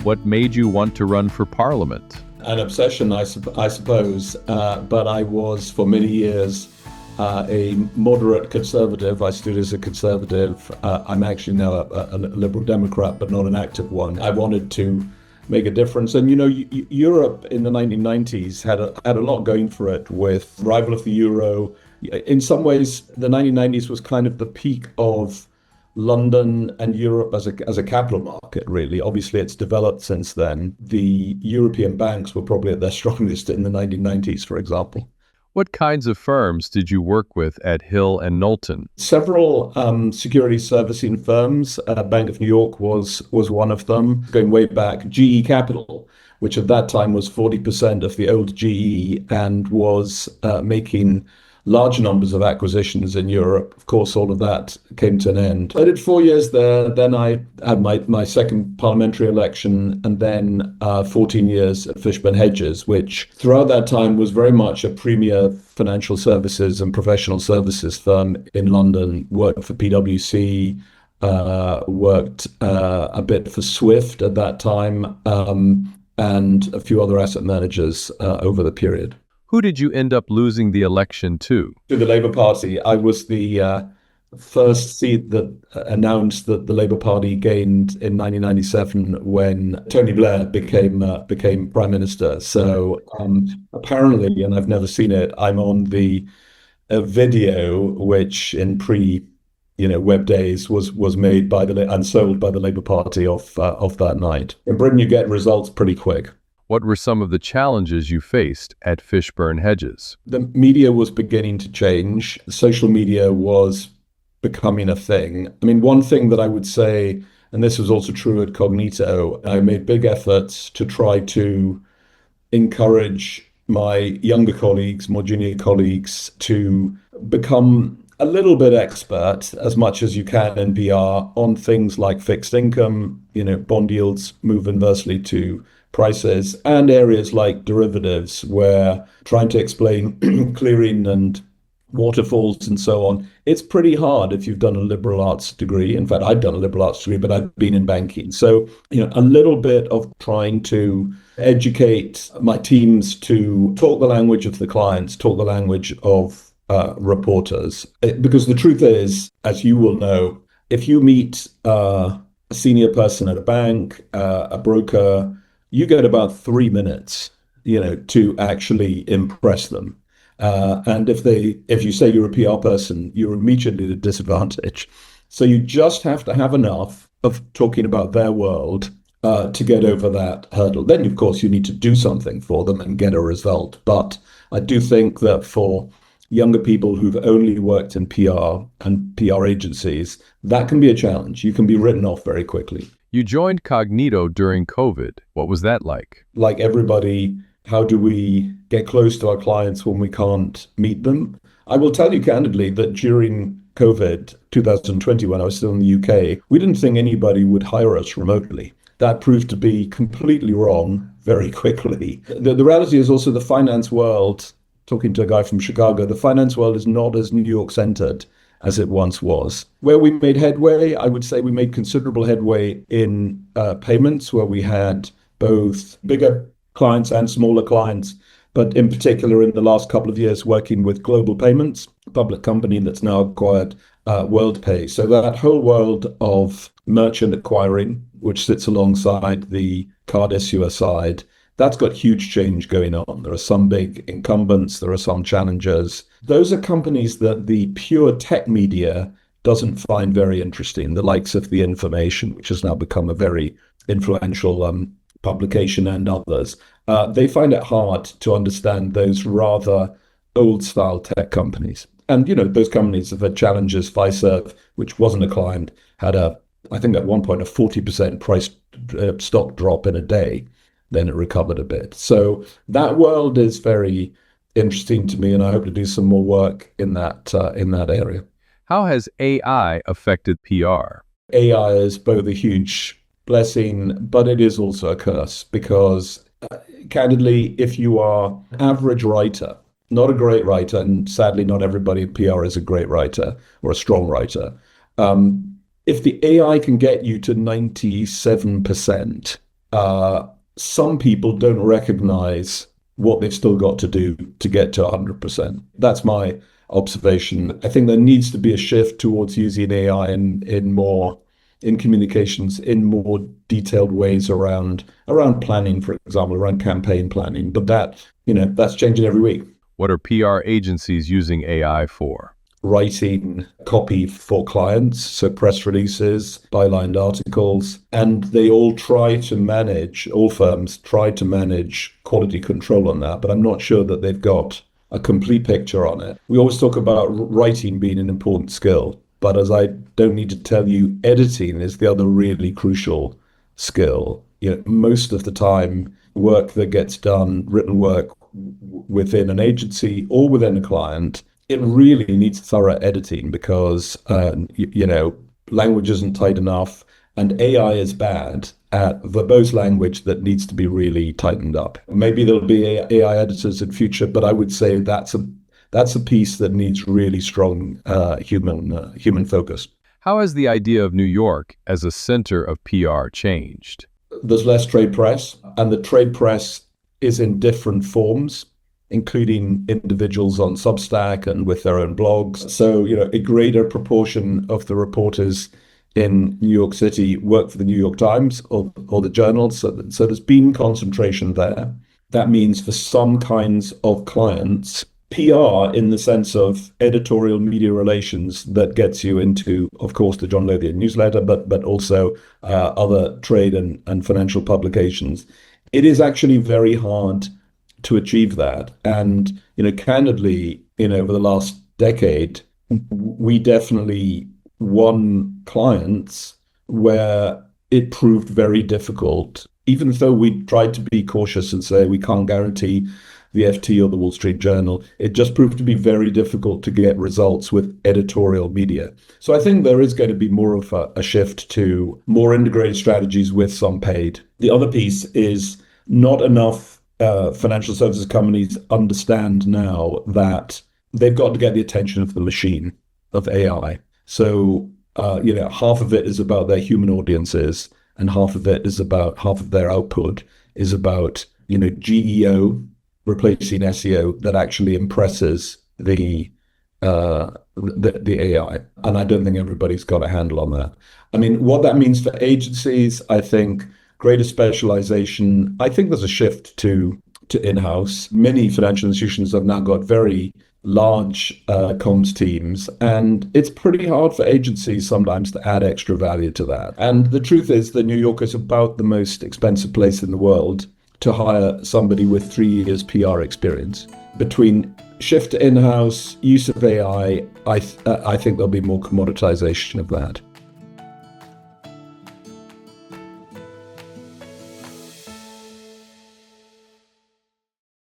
What made you want to run for parliament? An obsession, I suppose, but I was for many years a moderate conservative. I stood as a conservative. I'm actually now a liberal Democrat, but not an active one. I wanted to make a difference. And, Europe in the 1990s had a lot going for it with arrival of the euro. In some ways, the 1990s was kind of the peak of London and Europe as a capital market, really. Obviously, it's developed since then. The European banks were probably at their strongest in the 1990s, for example. What kinds of firms did you work with at Hill and Knowlton? Several security servicing firms. Bank of New York was one of them. Going way back, GE Capital, which at that time was 40% of the old GE and was making large numbers of acquisitions in Europe. Of course, all of that came to an end. I did 4 years there. Then I had my second parliamentary election, and then 14 years at Fishburn Hedges, which throughout that time was very much a premier financial services and professional services firm in London. Worked for PwC, worked a bit for Swift at that time, and a few other asset managers over the period. Who did you end up losing the election to? To the Labour Party. I was the first seat that announced that the Labour Party gained in 1997 when Tony Blair became Prime Minister. So apparently, and I've never seen it, I'm on the video which in web days was made and sold by the Labour Party of that night. In Britain, you get results pretty quick. What were some of the challenges you faced at Fishburn Hedges? The media was beginning to change. Social media was becoming a thing. I mean, one thing that I would say, and this was also true at Cognito, I made big efforts to try to encourage my younger colleagues, more junior colleagues, to become a little bit expert, as much as you can in PR, on things like fixed income. Bond yields move inversely to prices, and areas like derivatives, where trying to explain clearing and waterfalls and so on, it's pretty hard if you've done a liberal arts degree. In fact, I'd done a liberal arts degree, but I'd been in banking. So, a little bit of trying to educate my teams to talk the language of the clients, talk the language of reporters. Because the truth is, as you will know, if you meet a senior person at a bank, a broker, you get about 3 minutes, to actually impress them. And if you say you're a PR person, you're immediately at a disadvantage. So you just have to have enough of talking about their world to get over that hurdle. Then, of course, you need to do something for them and get a result. But I do think that for younger people who've only worked in PR and PR agencies, that can be a challenge. You can be written off very quickly. You joined Cognito during COVID. What was that like? Like everybody, how do we get close to our clients when we can't meet them? I will tell you candidly that during COVID 2020, when I was still in the UK, we didn't think anybody would hire us remotely. That proved to be completely wrong very quickly. The reality is also the finance world, talking to a guy from Chicago, the finance world is not as New York centered as it once was. Where we made headway, I would say we made considerable headway in payments, where we had both bigger clients and smaller clients, but in particular in the last couple of years working with Global Payments, a public company that's now acquired WorldPay. So that whole world of merchant acquiring, which sits alongside the card issuer side, that's got huge change going on. There are some big incumbents, there are some challengers. Those are companies that the pure tech media doesn't find very interesting, the likes of The Information, which has now become a very influential publication, and others. They find it hard to understand those rather old-style tech companies. And, those companies have had challenges. Fiserv, which wasn't a client, had I think at one point, a 40% price stock drop in a day. Then it recovered a bit. So that world is very interesting to me, and I hope to do some more work in that area. How has AI affected PR? AI is both a huge blessing, but it is also a curse, because candidly, if you are an average writer, not a great writer, and sadly not everybody in PR is a great writer or a strong writer, if the AI can get you to 97%, some people don't recognize what they've still got to do to get to 100%. That's my observation. I think there needs to be a shift towards using AI in communications in more detailed ways around planning, for example, around campaign planning. But that's changing every week. What are PR agencies using AI for? Writing copy for clients, so press releases, bylined articles, and all firms try to manage quality control on that, but I'm not sure that they've got a complete picture on it. We always talk about writing being an important skill, but as I don't need to tell you, editing is the other really crucial skill. Most of the time, work that gets done, written work within an agency or within a client, it really needs thorough editing because, language isn't tight enough and AI is bad at verbose language that needs to be really tightened up. Maybe there'll be AI editors in future, but I would say that's a piece that needs really strong human focus. How has the idea of New York as a center of PR changed? There's less trade press, and the trade press is in different forms, including individuals on Substack and with their own blogs. So, a greater proportion of the reporters in New York City work for the New York Times or the journals. So there's been concentration there. That means for some kinds of clients, PR in the sense of editorial media relations that gets you into, of course, the John Lothian newsletter, but also other trade and financial publications. It is actually very hard to achieve that. And, candidly, over the last decade, we definitely won clients where it proved very difficult, even though we tried to be cautious and say we can't guarantee the FT or the Wall Street Journal. It just proved to be very difficult to get results with editorial media. So I think there is going to be more of a shift to more integrated strategies with some paid. The other piece is not enough financial services companies understand now that they've got to get the attention of the machine, of AI. So, half of it is about their human audiences, and half of their output is about, GEO replacing SEO that actually impresses the AI. And I don't think everybody's got a handle on that. I mean, what that means for agencies, I think greater specialization. I think there's a shift to in-house. Many financial institutions have now got very large comms teams, and it's pretty hard for agencies sometimes to add extra value to that. And the truth is that New York is about the most expensive place in the world to hire somebody with 3 years PR experience. Between shift to in-house, use of AI, I think there'll be more commoditization of that.